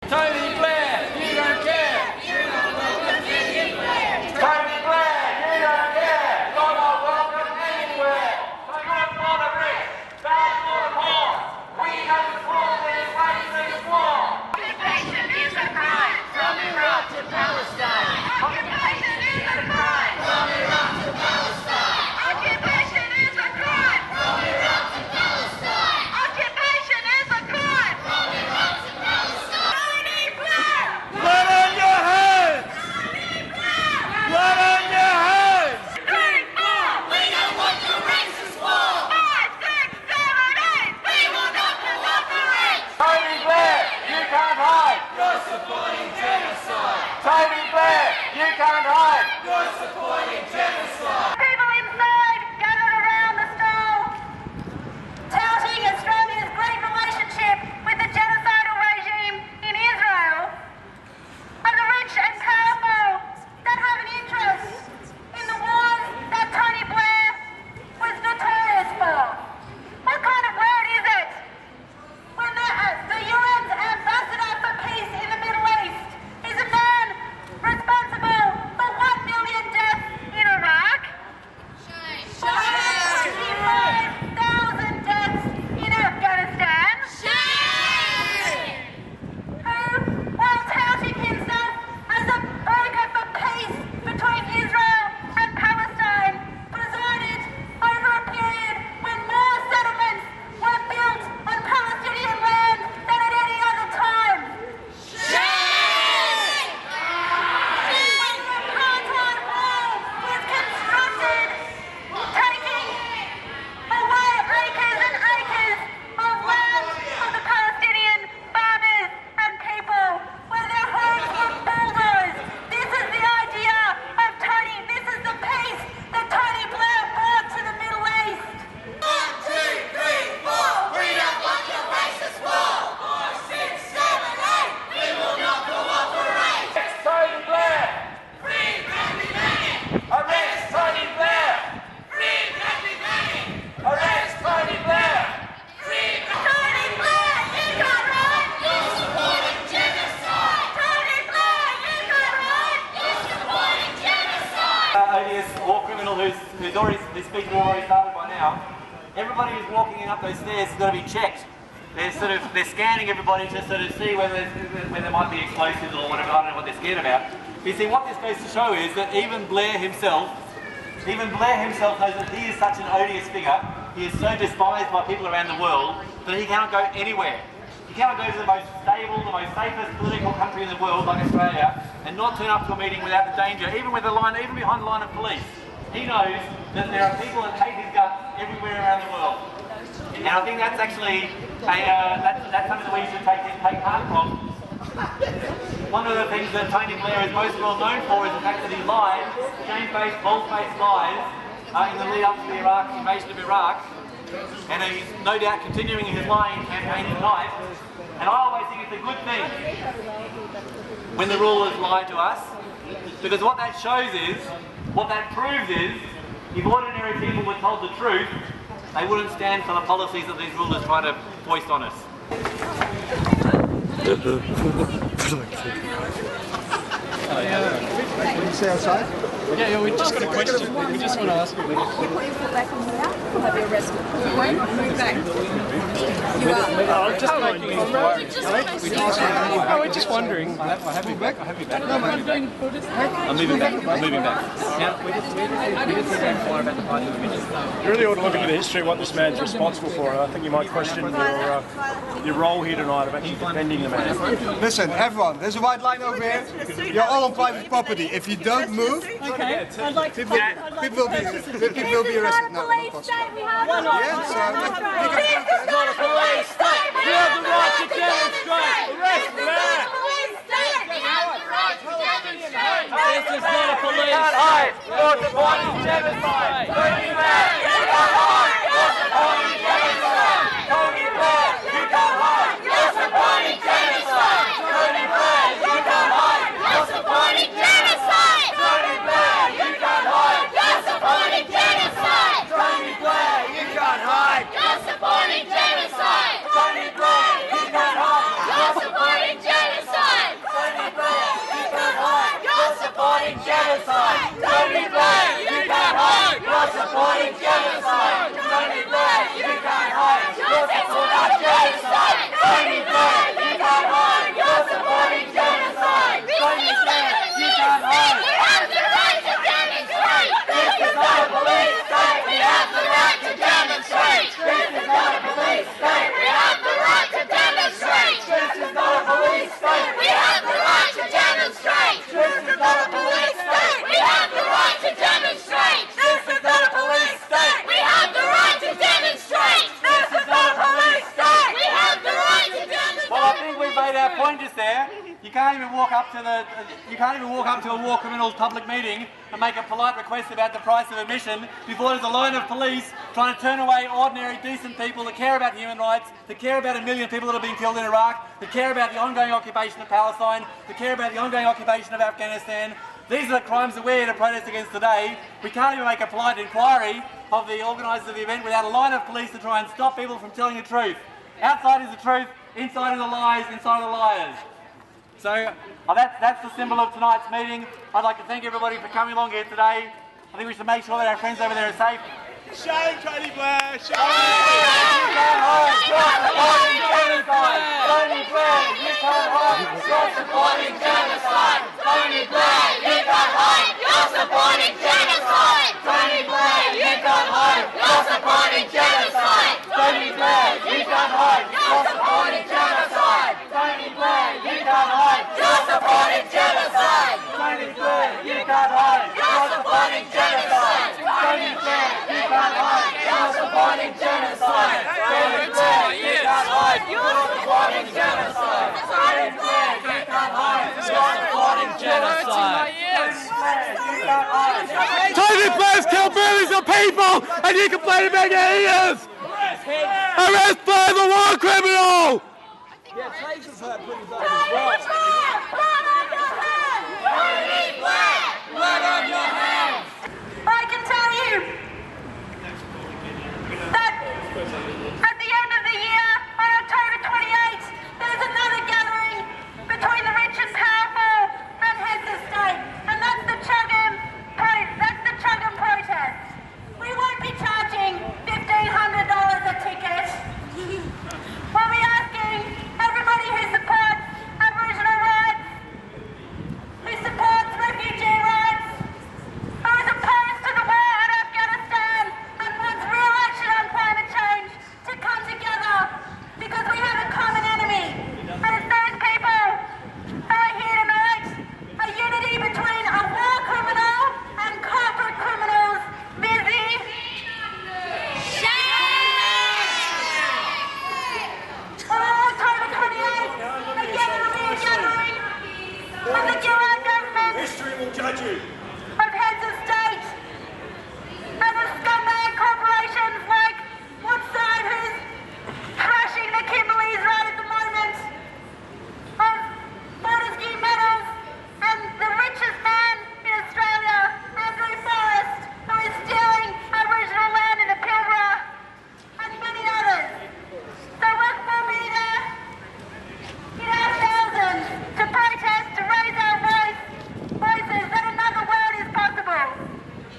Tony Blair, you don't care. Tony Blair, you don't care. You're not welcome anywhere. So good for the rich, bad for the poor. We have the full this racist war. Occupation is a crime. From Iraq to Palestine. Occupation is a crime. From Iraq to Palestine. Occupation is a crime. From Iraq to Palestine. Occupation is a crime. From Iraq to Palestine. Tony Blair! Blood on your hands! Tony Blair! Blood on your hands! 3, 4, we don't want your racist war. 5, 6, 7, 8, we will not cooperate. Tony Blair, you can't hide! You're supporting genocide. Tony Blair, you can't hide! You're supporting genocide. People inside gathered around the stall, touting Australia's great relationship with the genocidal regime in Israel, and the rich and powerful that have an interest in the wars that Tony Blair was notorious for. What kind of word is it when the UN's ambassador for peace in the Middle East is a man responsible for 1 million deaths in Iraq? Shame. 25,000 deaths in Afghanistan? Shame. Who, while touting himself as a broker for peace between Israel and Palestine, presided over a period when more settlements were built on Palestinian land than at any other time. Shame! When the apartheid wall was constructed, taking away acres and acres of land from the Palestinian farmers and people, where their homes were bulldozed. This is the idea of Tony. This is the peace that Tony Blair brought to the Middle East. 1, 2, 3, 4. We don't want your racist war. 5, 6, 7, 8. We will not cooperate. Tony Blair! Free Randy Manning. Arrest Tony Blair! Free Randy Manning. Arrest Tony Blair! Free Tony Blair. You got right. You're supporting genocide. Tony Blair. You got right. You're supporting genocide. Odious war criminal who's speaking already started by now. Everybody who's walking up those stairs has got to be checked. They're scanning everybody to sort of see whether there might be explosives or whatever. I don't know what they're scared about. You see, what this goes to show is that even Blair himself knows that he is such an odious figure. He is so despised by people around the world that he cannot go anywhere. He cannot go to the most stable, the most safest political country in the world like Australia and not turn up to a meeting without the danger, even behind the line of police. He knows that there are people that hate his guts everywhere around the world. And I think that's actually that's something that we should take heart from. One of the things that Tony Blair is most well known for is the fact that he lied, shame-faced, bold-faced lies in the lead up to the invasion of Iraq. And he's no doubt continuing his lying campaign tonight. And I always think it's a good thing when the rulers lie to us, because what that shows is, what that proves is, if ordinary people were told the truth, they wouldn't stand for the policies that these rulers try to foist on us. What did you say outside? Yeah, we just got a question. We just want to ask you. Before you fall back on here, you'll have your arrested. You won't move back. You are. I'm just making we're just wondering. I have you back. I'm moving back. Now, we just inquire about the party of images. You really ought to look into the history of what this man's responsible for, and I think you might question your role here tonight of actually defending the man. Listen, everyone, there's a white line over here. You're all on private property. If you don't move, I'd like to people will be arrested. No, no possible. Yeah, so It's not a police state! You have the right to demonstrate! Arrest the man! This is not a police state! You can't hide! You're supporting genocide! Tony Blair! You can't hide! You're supporting genocide! Tony Blair! You can't hide! You're supporting genocide! Tony Blair! You can't hide! You're supporting genocide! Tony Blair! You can't hide! You're supporting genocide! Tony Blair! You can't hide! You're supporting genocide! Tony Blair! You can't hide! You're supporting genocide! there, you can't even walk up to a war criminals public meeting and make a polite request about the price of admission before there's a line of police trying to turn away ordinary, decent people that care about human rights, that care about 1 million people that have been killed in Iraq, that care about the ongoing occupation of Palestine, that care about the ongoing occupation of Afghanistan. These are the crimes that we're here to protest against today. We can't even make a polite inquiry of the organisers of the event without a line of police to try and stop people from telling the truth. Outside is the truth, inside are the lies, inside are the liars. So that's the symbol of tonight's meeting. I'd like to thank everybody for coming along here today. I think we should make sure that our friends over there are safe. Shame, Tony Blair! Shame! Tony Blair, you can't hide. You're supporting genocide. Tony Blair, you can't hide. You're supporting genocide. Tony Blair, you can't hide. You're supporting genocide. Tony Blair, you can't hide. You're supporting genocide. Tony Blair, you can't hide. You're supporting genocide. Tony Blair, you can't hide. You're supporting genocide. Tony Blair, you can't hide. You're supporting genocide. Tony Blair, you can't hide. You're supporting genocide. Tony Blair, you can't hide. You're supporting genocide. Tony Blair's killed millions of people and you complain about your ears! Arrest Blair, the war criminal! Tony Blair, blood on your hands! I can tell you that at the end of the year, on October 28th, there's another gathering between the rich and powerful and heads of state, and that's the chogm protest. We won't be charging $1,500 a ticket. We'll be asking everybody who supports Aboriginal rights, who supports refugee rights, who is opposed to the war in Afghanistan and wants real action on climate change to come together because we have a common enemy. And it's those people who are here tonight, a unity between a war criminal and corporate criminals busy. On October 28th, again it'll be a gathering of the Iraq government. History will judge you.